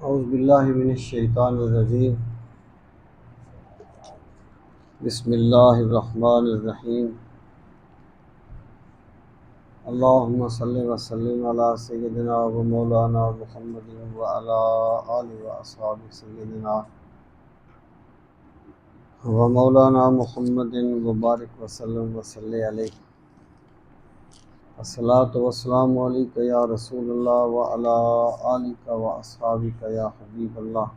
اعوذ باللہ من الشیطان الرجیم بسم اللہ الرحمن الرحیم اللہم صلی وسلم علی سیدنا و مولانا محمد و علی آلہ و اصحاب سیدنا و مولانا محمد و بارک وسلم وصلی علیہ الصلاۃ والسلام علیکہ یا رسول اللہ و علی آلہ و اصحابہ یا حبیب اللہ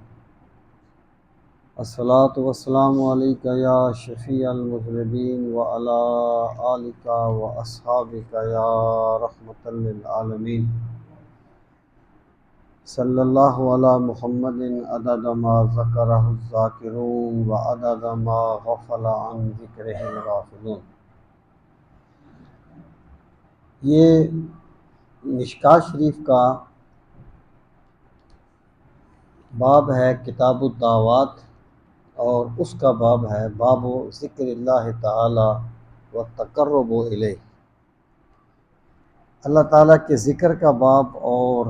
الصلاۃ والسلام علیکہ یا شفیع المذنبین و علی آلک و اصحابک یا رحمۃ للعالمین صلی اللہ علی محمد عدد ما ذکرہ الذاکرون و عدد ما غفل عن ذکرہ الغافلون۔ یہ مشکوٰۃ شریف کا باب ہے کتاب الدعوات، اور اس کا باب ہے باب ذکر اللہ تعالی و تقرب الیہ، اللہ تعالیٰ کے ذکر کا باب اور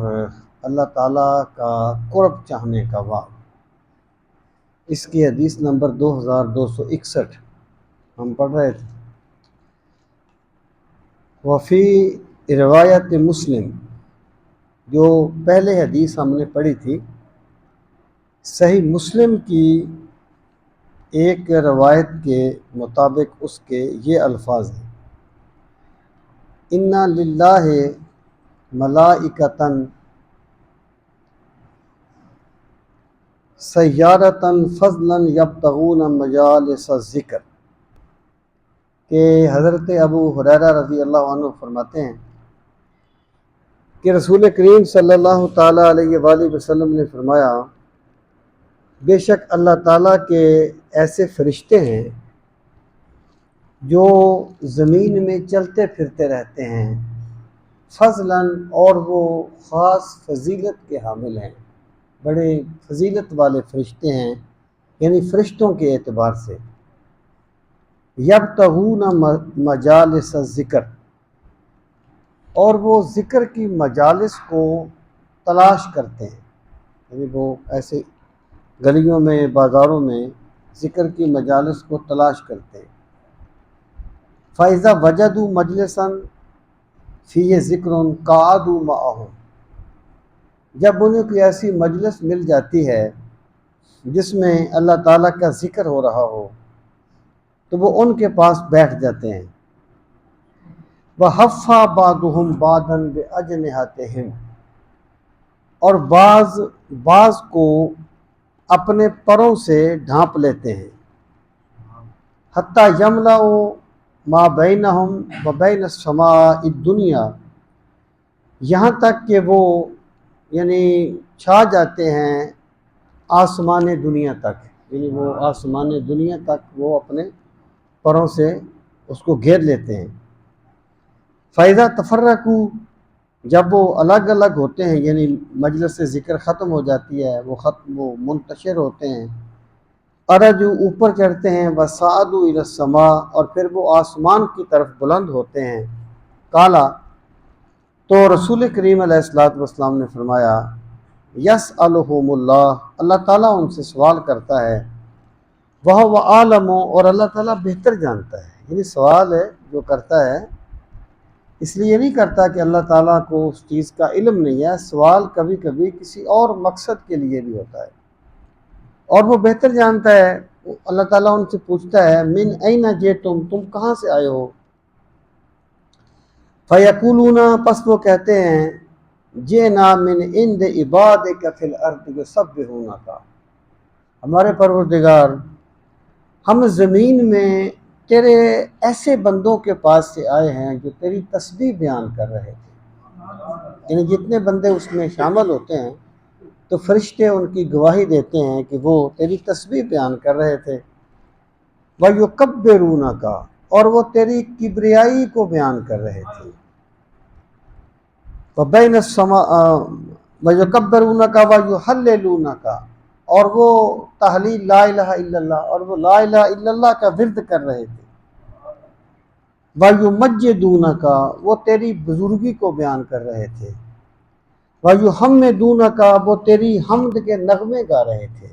اللہ تعالیٰ کا قرب چاہنے کا باب۔ اس کی حدیث نمبر 2261 ہم پڑھ رہے تھے۔ وفی روایت مسلم، جو پہلے حدیث ہم نے پڑھی تھی، صحیح مسلم کی ایک روایت کے مطابق اس کے یہ الفاظ ہیں: اِنَّ لِلَّهِ مَلَائِکَةً سَیَّارَةً فَضْلًا یبتغون مجالس الذکر، کہ حضرت ابو ہریرہ رضی اللہ عنہ فرماتے ہیں کہ رسول کریم صلی اللہ تعالیٰ علیہ وآلہ وسلم نے فرمایا، بے شک اللہ تعالیٰ کے ایسے فرشتے ہیں جو زمین میں چلتے پھرتے رہتے ہیں، فضلاً، اور وہ خاص فضیلت کے حامل ہیں، بڑے فضیلت والے فرشتے ہیں، یعنی فرشتوں کے اعتبار سے۔ یبتغون مجالس الذکر، اور وہ ذکر کی مجالس کو تلاش کرتے ہیں، یعنی وہ ایسے گلیوں میں بازاروں میں ذکر کی مجالس کو تلاش کرتے ہیں۔ فَإِذَا وَجَدُوا مَجْلِسًا فِيهِ ذِكْرٌ قَعَدُوا مَعَهُ، جب انہیں کوئی ایسی مجلس مل جاتی ہے جس میں اللہ تعالیٰ کا ذکر ہو رہا ہو تو وہ ان کے پاس بیٹھ جاتے ہیں۔ وَحَفَّ بَعْضُهُمْ بَعْضًا بِأَجْنِحَتِهِمْ، اور بعض کو اپنے پروں سے ڈھانپ لیتے ہیں۔ حَتَّى يَمْلَأُوا مَا بَيْنَهُمْ وَبَيْنَ السَّمَاءِ الدُّنْيَا، یہاں تک کہ وہ یعنی چھا جاتے ہیں آسمان دنیا تک، یعنی وہ آسمان دنیا تک وہ اپنے پروں سے اس کو گھیر لیتے ہیں۔ فَإِذَا تَفَرَّقُوا، جب وہ الگ الگ ہوتے ہیں، یعنی مجلس سے ذکر ختم ہو جاتی ہے، وہ منتشر ہوتے ہیں، عرجوا، اوپر چڑھتے ہیں، وَصَعَدُوا إِلَى السَّمَاءِ، اور پھر وہ آسمان کی طرف بلند ہوتے ہیں۔ قالا، تو رسول کریم علیہ الصلوۃ والسلام نے فرمایا، یسألہم اللہ، اللہ تعالیٰ ان سے سوال کرتا ہے، وَهُوَ أَعْلَمُ، اور اللہ تعالیٰ بہتر جانتا ہے، یعنی سوال ہے جو کرتا ہے اس لیے نہیں کرتا کہ اللہ تعالیٰ کو اس چیز کا علم نہیں ہے، سوال کبھی کبھی کسی اور مقصد کے لیے بھی ہوتا ہے، اور وہ بہتر جانتا ہے۔ اللہ تعالیٰ ان سے پوچھتا ہے، من این جئتم، تم کہاں سے آئے ہو؟ فیقولون، پس وہ کہتے ہیں، جئنا من عند عبادک فی الارض یسبحونک، ہمارے پروردگار، ہم زمین میں تیرے ایسے بندوں کے پاس سے آئے ہیں جو تیری تسبیح بیان کر رہے تھے، یعنی جتنے بندے اس میں شامل ہوتے ہیں تو فرشتے ان کی گواہی دیتے ہیں کہ وہ تیری تسبیح بیان کر رہے تھے۔ وَيُكَبِّرُونَكَ، اور وہ تیری کبریائی کو بیان کر رہے تھے۔ وَبَيْنَ السَّمَاءِ وَيُكَبِّرُونَكَ وَيُحَلِّلُونَكَ، اور وہ تحلیل لا الہ الا اللہ، اور وہ لا الہ الا اللہ کا ورد کر رہے تھے۔ وَيُمَجِّدُونَكَ، وہ تیری بزرگی کو بیان کر رہے تھے۔ وَيُحَمِّدُونَكَ وہ تیری حمد کے نغمے گا رہے تھے،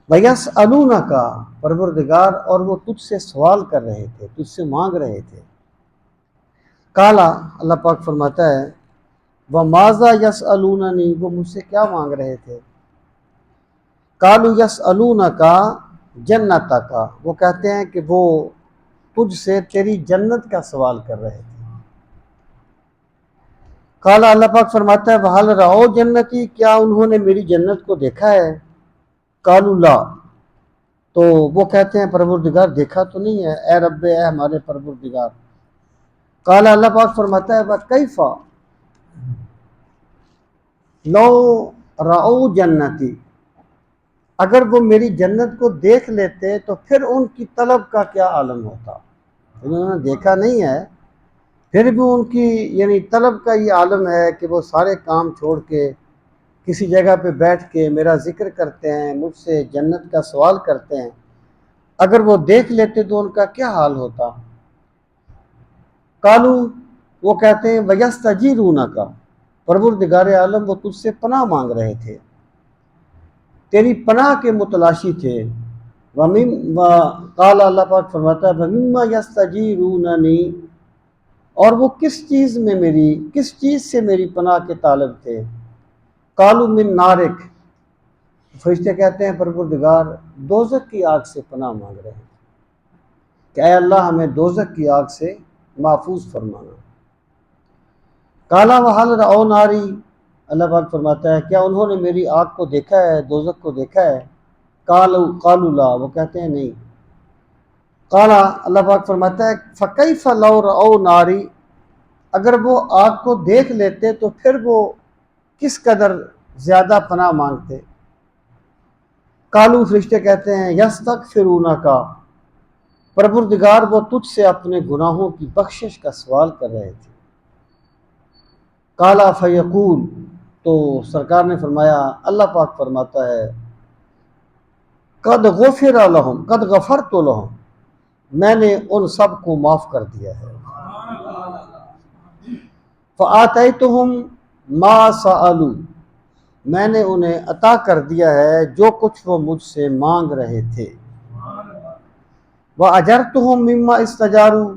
وَيَسْأَلُونَكَ پروردگار اور وہ تجھ سے سوال کر رہے تھے، تجھ سے مانگ رہے تھے۔ کالا اللہ پاک فرماتا ہے وَمَاذَا يَسْأَلُونَنِي وہ مجھ سے کیا مانگ رہے تھے؟ قَالُوا يَسْأَلُونَكَ جَنَّتَكَ وہ کہتے ہیں کہ وہ تجھ سے تیری جنت کا سوال کر رہے تھے۔ کالا اللہ پاک فرماتا ہے وَهَلْ رَأَوْا جنتی کیا انہوں نے میری جنت کو دیکھا ہے؟ قَالُوا لَا تو وہ کہتے ہیں پروردگار دیکھا تو نہیں ہے اے رب اے ہمارے پروردگار۔ کالا اللہ پاک فرماتا ہے وَكَيْفَ لَوْ رَأَوْا جنتی اگر وہ میری جنت کو دیکھ لیتے تو پھر ان کی طلب کا کیا عالم ہوتا۔ انہوں نے دیکھا نہیں ہے پھر بھی ان کی یعنی طلب کا یہ عالم ہے کہ وہ سارے کام چھوڑ کے کسی جگہ پہ بیٹھ کے میرا ذکر کرتے ہیں، مجھ سے جنت کا سوال کرتے ہیں، اگر وہ دیکھ لیتے تو ان کا کیا حال ہوتا۔ کالو وہ کہتے ہیں وَيَسْتَجِيرُونَكَ پروردگار عالم وہ تجھ سے پناہ مانگ رہے تھے، تیری پناہ کے متلاشی تھے۔ قال اللہ پاک فرماتا ہے وَمِمَّا يَسْتَجِيرُونَنِي اور وہ کس چیز سے میری پناہ کے طالب تھے۔ قالوا من نارک فرشتے کہتے ہیں پروردگار دوزخ کی آگ سے پناہ مانگ رہے ہیں کہ اے اللہ ہمیں دوزخ کی آگ سے محفوظ فرمانا۔ کالا وَهَلْ رَأَوْا نَارِی اللہ پاک فرماتا ہے کیا انہوں نے میری آگ کو دیکھا ہے، دوزخ کو دیکھا ہے؟ قالوا لا وہ کہتے ہیں نہیں۔ کالا اللہ پاک فرماتا ہے فَكَيْفَ لَوْ رَأَوْا نَارِی اگر وہ آگ کو دیکھ لیتے تو پھر وہ کس قدر زیادہ پناہ مانگتے۔ کالو فرشتے کہتے ہیں یستغفرونک پروردگار وہ تجھ سے اپنے گناہوں کی بخشش کا سوال کر رہے تھے۔ کالا فیقول تو سرکار نے فرمایا اللہ پاک فرماتا ہے قد غفر لہم قد غفرت لہم میں نے ان سب کو معاف کر دیا ہے۔ فآتیتہم ما سألوا میں نے انہیں عطا کر دیا ہے جو کچھ وہ مجھ سے مانگ رہے تھے۔ وَأَجَرْتُهُم مِّمَّا اسْتَجَارُوا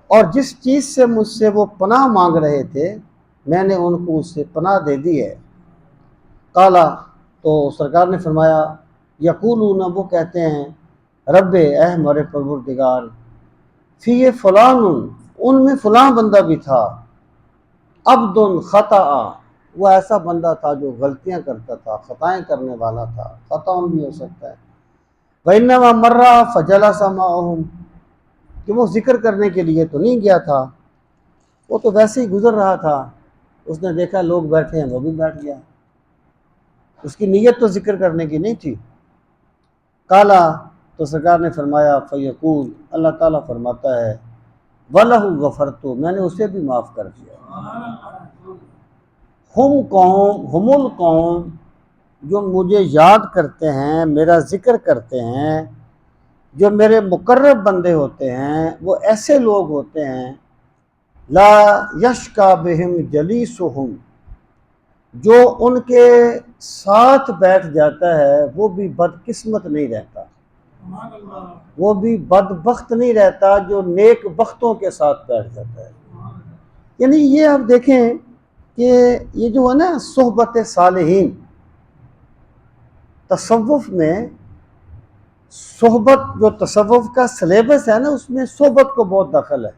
اور جس چیز سے مجھ سے وہ پناہ مانگ رہے تھے میں نے ان کو اس سے پناہ دے دی ہے۔ قالا تو سرکار نے فرمایا یقولون وہ کہتے ہیں رب اے ہمارے پروردگار فی فلان ان میں فلاں بندہ بھی تھا عبد خطا وہ ایسا بندہ تھا جو غلطیاں کرتا تھا، خطائیں کرنے والا تھا، خطا بھی ہو سکتا ہے۔ وَإِنَّمَا مَرَّ فَجَلَسَ مَعَهُمْ کہ وہ ذکر کرنے کے لیے تو نہیں گیا تھا، وہ تو ویسے ہی گزر رہا تھا، اس نے دیکھا لوگ بیٹھے ہیں وہ بھی بیٹھ گیا، اس کی نیت تو ذکر کرنے کی نہیں تھی۔ کالا تو سرکار نے فرمایا فیقول اللہ تعالیٰ فرماتا ہے وَلَهُ غَفَرْتُ میں نے اسے بھی معاف کر دیا۔ ہم القوم جو مجھے یاد کرتے ہیں، میرا ذکر کرتے ہیں، جو میرے مقرب بندے ہوتے ہیں وہ ایسے لوگ ہوتے ہیں لا یشکا بہم جلیسہم جو ان کے ساتھ بیٹھ جاتا ہے وہ بھی بدقسمت نہیں رہتا، وہ بھی بدبخت نہیں رہتا جو نیک بختوں کے ساتھ بیٹھ جاتا ہے۔ یعنی یہ آپ دیکھیں کہ یہ جو ہے نا صحبت صالحین، تصوف میں صحبت جو تصوف کا سلیبس ہے نا اس میں صحبت کو بہت دخل ہے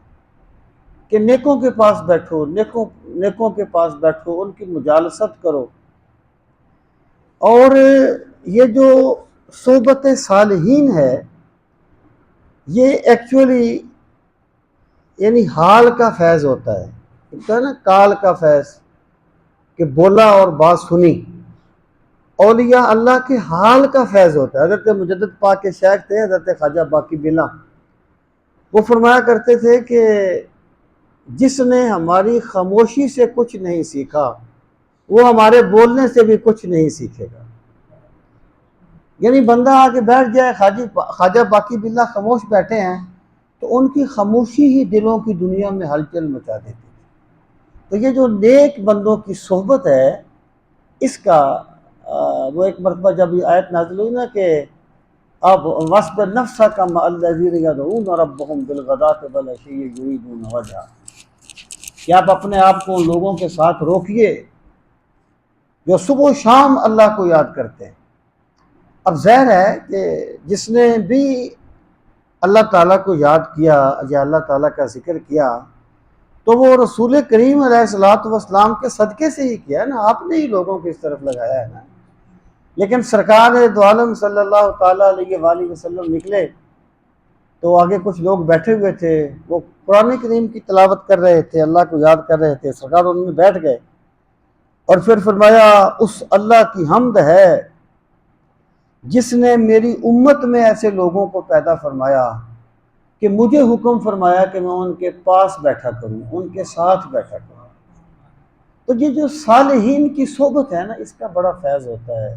کہ نیکوں کے پاس بیٹھو، نیکوں کے پاس بیٹھو، ان کی مجالست کرو۔ اور یہ جو صحبت صالحین ہے یہ ایکچولی یعنی حال کا فیض ہوتا ہے، ایک ہے نا کال کا فیض کہ بولا اور بات سنی، اولیاء اللہ کے حال کا فیض ہوتا ہے۔ حضرت مجدد پاک کے شیخ تھے حضرت خواجہ باقی بلا، وہ فرمایا کرتے تھے کہ جس نے ہماری خاموشی سے کچھ نہیں سیکھا وہ ہمارے بولنے سے بھی کچھ نہیں سیکھے گا۔ یعنی بندہ آگے بیٹھ جائے، خواجہ باقی بلا خاموش بیٹھے ہیں تو ان کی خاموشی ہی دلوں کی دنیا میں ہلچل مچا دیتی ہے۔ تو یہ جو نیک بندوں کی صحبت ہے، اس کا وہ ایک مرتبہ جب یہ آیت نازل ہوئی نا کہ اب وَاصْبِرْ نَفْسَكَ مَعَ الَّذِينَ يَدْعُونَ رَبَّهُمْ بِالْغَدَاةِ وَالْعَشِيِّ يُرِيدُونَ وَجْهَهُ، کہ آپ اپنے آپ کو ان لوگوں کے ساتھ روکیے جو صبح و شام اللہ کو یاد کرتے ہیں۔ اب ظاہر ہے کہ جس نے بھی اللہ تعالیٰ کو یاد کیا یا اللہ تعالیٰ کا ذکر کیا تو وہ رسول کریم علیہ الصلوۃ والسلام کے صدقے سے ہی کیا ہے نا، آپ نے ہی لوگوں کو اس طرف لگایا ہے نا۔ لیکن سرکار دو عالم صلی اللہ تعالیٰ علیہ وآلہ وسلم نکلے تو آگے کچھ لوگ بیٹھے ہوئے تھے، وہ قرآن کریم کی تلاوت کر رہے تھے، اللہ کو یاد کر رہے تھے، سرکار ان میں بیٹھ گئے اور پھر فرمایا اس اللہ کی حمد ہے جس نے میری امت میں ایسے لوگوں کو پیدا فرمایا کہ مجھے حکم فرمایا کہ میں ان کے پاس بیٹھا کروں، ان کے ساتھ بیٹھا کروں۔ تو یہ جو صالحین کی صحبت ہے نا، اس کا بڑا فیض ہوتا ہے۔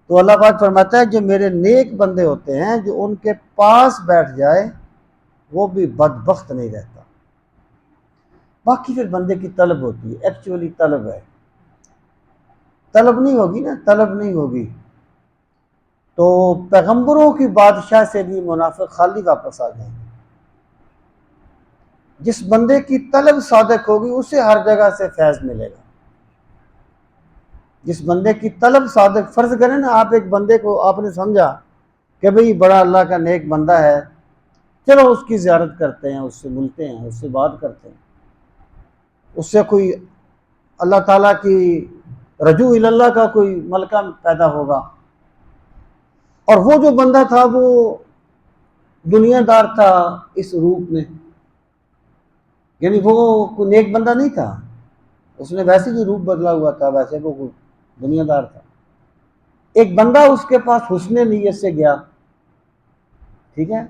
تو اللہ پاک فرماتا ہے جو میرے نیک بندے ہوتے ہیں جو ان کے پاس بیٹھ جائے وہ بھی بدبخت نہیں رہتا۔ باقی پھر بندے کی طلب ہوتی ہے، ایکچولی طلب ہے، طلب نہیں ہوگی نا، طلب نہیں ہوگی تو پیغمبروں کی بادشاہ سے بھی منافق خالی واپس آ جائیں گے۔ جس بندے کی طلب صادق ہوگی اسے ہر جگہ سے فیض ملے گا۔ جس بندے کی طلب صادق، فرض کریں نا آپ ایک بندے کو آپ نے سمجھا کہ بھئی بڑا اللہ کا نیک بندہ ہے، چلو اس کی زیارت کرتے ہیں، اس سے ملتے ہیں، اس سے بات کرتے ہیں، اس سے کوئی اللہ تعالیٰ کی رجوع اللہ کا کوئی ملکہ پیدا ہوگا۔ اور وہ جو بندہ تھا وہ دنیا دار تھا اس روپ میں، یعنی وہ کوئی نیک بندہ نہیں تھا، اس نے ویسے ہی روپ بدلا ہوا تھا، ویسے وہ دنیا دار تھا۔ ایک بندہ اس کے پاس حسن نیت سے گیا، ٹھیک ہے،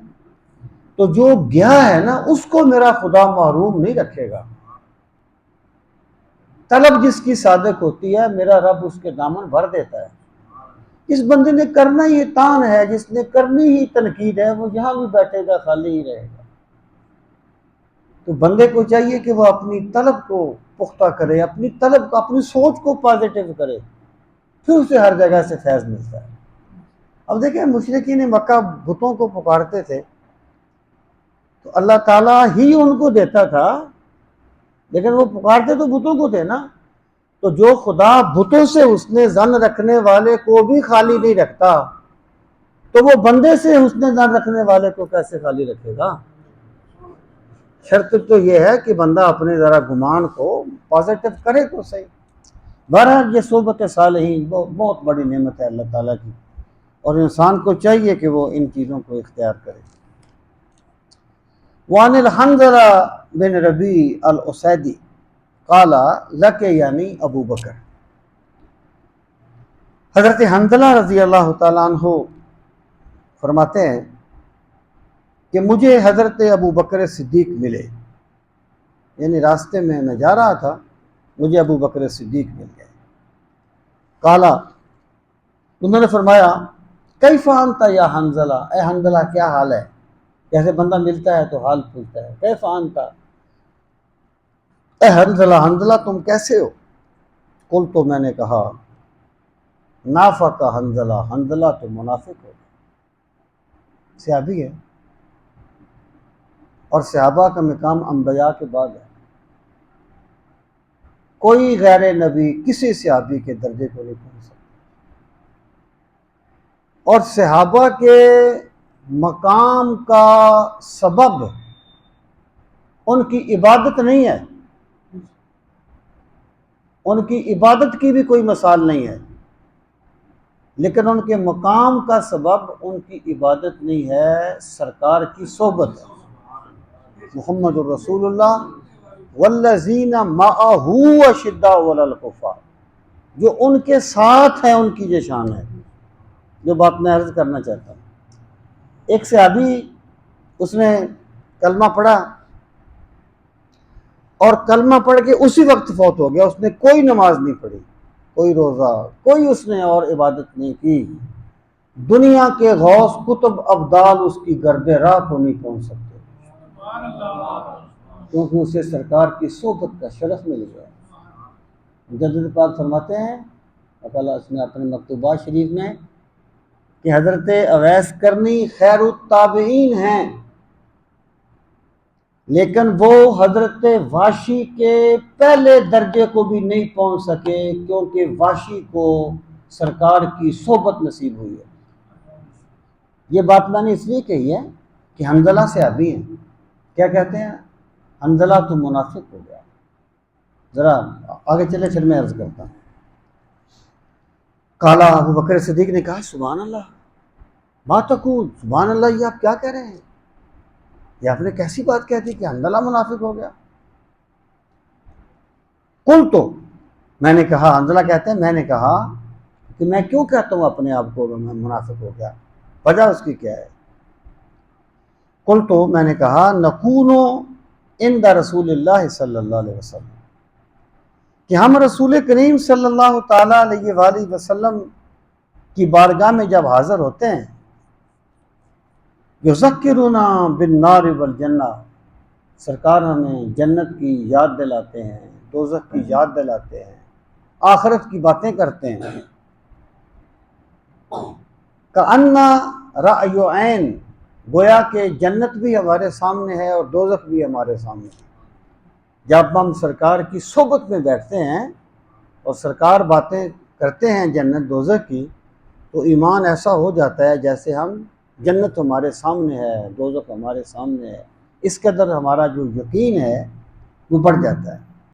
تو جو گیا ہے نا اس کو میرا خدا محروم نہیں رکھے گا۔ طلب جس کی صادق ہوتی ہے میرا رب اس کے دامن بھر دیتا ہے۔ اس بندے نے کرنا ہی تان ہے، جس نے کرنی ہی تنقید ہے، وہ جہاں بھی بیٹھے گا خالی ہی رہے گا۔ تو بندے کو چاہیے کہ وہ اپنی طلب کو پختہ کرے، اپنی طلب کو، اپنی سوچ کو پازیٹیو کرے، پھر اسے ہر جگہ سے فیض ملتا ہے۔ اب دیکھیں مشرکین مکہ بتوں کو پکارتے تھے تو اللہ تعالیٰ ہی ان کو دیتا تھا، لیکن وہ پکارتے تو بتوں کو تھے نا۔ تو جو خدا بتوں سے حسن ظن رکھنے والے کو بھی خالی نہیں رکھتا تو وہ بندے سے حسن ظن رکھنے والے کو کیسے خالی رکھے گا؟ شرط تو یہ ہے کہ بندہ اپنے ذرا گمان کو پازیٹیو کرے تو صحیح۔ بہرحال یہ صحبت صالحین بہت بڑی نعمت ہے اللہ تعالیٰ کی، اور انسان کو چاہیے کہ وہ ان چیزوں کو اختیار کرے۔ وعن الحنظلہ بن ربیع الاسیدی قال لک یعنی ابو بکر، حضرت حنظلہ رضی اللہ تعالیٰ عنہ فرماتے ہیں کہ مجھے حضرت ابو بکر صدیق ملے، یعنی راستے میں جا رہا تھا، مجھے ابو بکر صدیق مل گئے۔ قالا، انہوں نے فرمایا کیف انت یا حنظلہ، اے حنظلہ کیا حال ہے؟ جیسے بندہ ملتا ہے تو حال پوچھتا ہے، کیف انت، اے حنظلہ، حنظلہ تم کیسے ہو؟ قلت، تو میں نے کہا نافق حنظلہ، حنظلہ تو منافق ہو، صحابی ہے، اور صحابہ کا مقام انبیاء کے بعد ہے، کوئی غیر نبی کسی صحابی کے درجے کو نہیں پہنچ سکتا، اور صحابہ کے مقام کا سبب ان کی عبادت نہیں ہے، ان کی عبادت کی بھی کوئی مثال نہیں ہے، لیکن ان کے مقام کا سبب ان کی عبادت نہیں ہے، سرکار کی صحبت ہے۔ محمد الرسول اللہ والذین معہ اشداء علی الکفار، جو ان کے ساتھ ہیں ان کی یہ شان ہے۔ جو بات میں عرض کرنا چاہتا ہوں، ایک صحابی اس نے کلمہ پڑھا اور کلمہ پڑھ کے اسی وقت فوت ہو گیا، اس نے کوئی نماز نہیں پڑھی، کوئی روزہ، کوئی اس نے اور عبادت نہیں کی۔ دنیا کے غوث قطب ابدال اس کی گرد راہ کو نہیں پہنچ سکتے۔ کیونکہ اسے سرکار کی صحبت کا شرف مل گیا۔ مجدد پاک فرماتے ہیں اللہ اس نے اپنے مکتوبات شریف میں کہ حضرت اویس کرنی خیر التابعین ہیں، لیکن وہ حضرت واشی کے پہلے درجے کو بھی نہیں پہنچ سکے، کیونکہ واشی کو سرکار کی صحبت نصیب ہوئی ہے۔ یہ بات میں نے اس لیے کہی ہے کہ حنظلہ صحابی ہیں، کیا کہتے ہیں؟ حنظلہ تو منافق ہو گیا۔ ذرا آگے چلے پھر میں عرض کرتا ہوں۔ قال ابو بکر صدیق نے کہا سبحان اللہ، ما تقول، سبحان اللہ، یہ آپ کیا کہہ رہے ہیں؟ یہ آپ نے کیسی بات کہہ دی کہ حنظلہ منافق ہو گیا؟ قل تو میں نے کہا، حنظلہ کہتے ہیں میں نے کہا کہ میں کیوں کہتا ہوں اپنے آپ کو میں منافق ہو گیا، وجہ اس کی کیا ہے؟ قل تو میں نے کہا نکون عند رسول اللہ صلی اللہ علیہ وسلم، کہ ہم رسول کریم صلی اللہ تعالیٰ علیہ وآلہ وسلم کی بارگاہ میں جب حاضر ہوتے ہیں، یذکرنا بالنار والجنہ، سرکار ہمیں جنت کی یاد دلاتے ہیں، دوزخ کی یاد دلاتے ہیں، آخرت کی باتیں کرتے ہیں۔ کأنہ رأی عین، گویا کہ جنت بھی ہمارے سامنے ہے اور دوزخ بھی ہمارے سامنے ہے۔ جب ہم سرکار کی صحبت میں بیٹھتے ہیں اور سرکار باتیں کرتے ہیں جنت دوزخ کی، تو ایمان ایسا ہو جاتا ہے جیسے ہم جنت ہمارے سامنے ہے، دوزخ ہمارے سامنے ہے، اس قدر ہمارا جو یقین ہے وہ بڑھ جاتا ہے۔